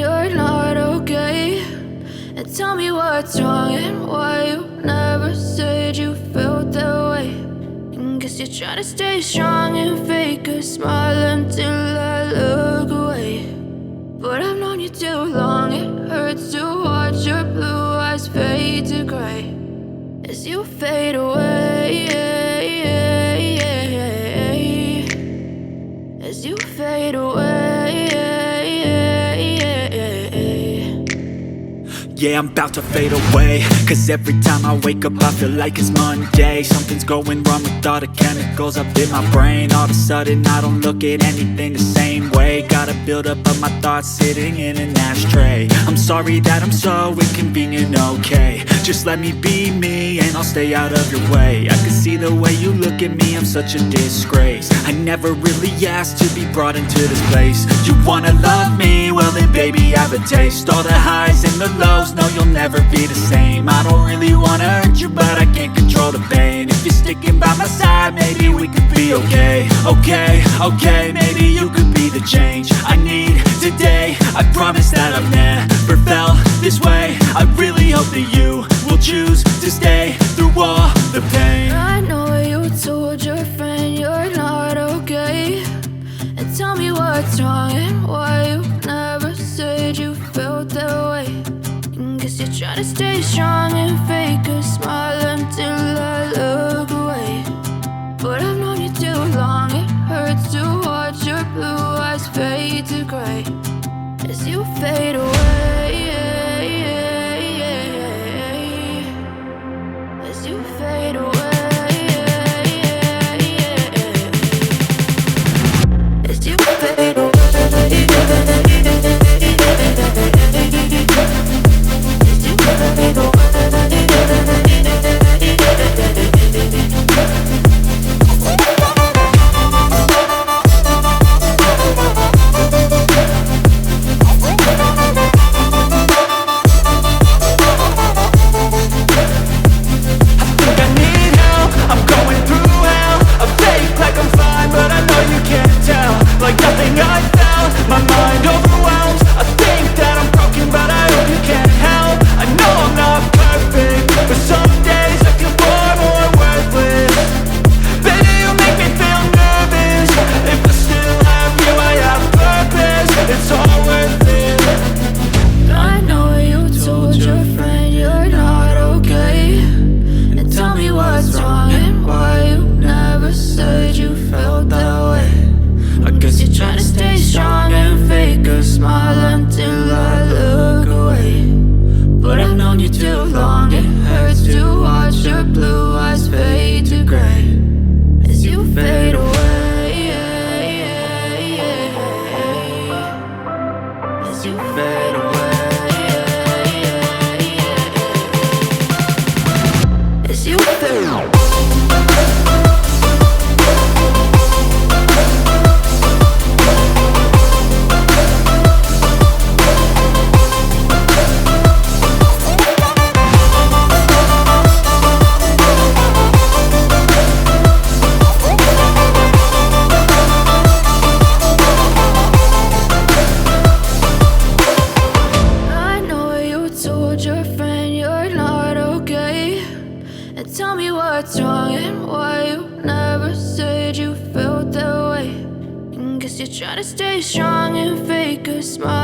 you're not okay. And tell me what's wrong and why you never said you felt that way. And guess you're trying to stay strong and fake a smile until I look away. But I've known you too long, it hurts to watch your blue eyes fade to gray as you fade away, as you fade away. Yeah, I'm about to fade away, cause every time I wake up I feel like it's Monday. Something's going wrong with all the chemicals up in my brain. All of a sudden I don't look at anything the same way. Gotta build up of my thoughts sitting in an ashtray. I'm sorry that I'm so inconvenient, okay. Just let me be me and I'll stay out of your way. I can see the way you look at me, I'm such a disgrace. I never really asked to be brought into this place. You wanna love me? Well then baby have a taste. All the highs and the lows, no you'll never be the same. I don't really wanna hurt you but I can't control the pain. If you're sticking by my side, maybe we could be okay. Okay, maybe you could be the change I need today. I promise that I've never felt this way. I really hope that you will choose to stay through all the pain. I know you told your friend you're not okay. And tell me what's wrong and why you never said you felt that way. And guess you're trying to stay strong and fake a smile until I look away. But I've known you too long, it hurts to watch your blue eyes fade to gray as you fade away, as you fade away. As you fade away. Tell me what's wrong and why you never said you felt that way. And guess you're trying to stay strong and fake a smile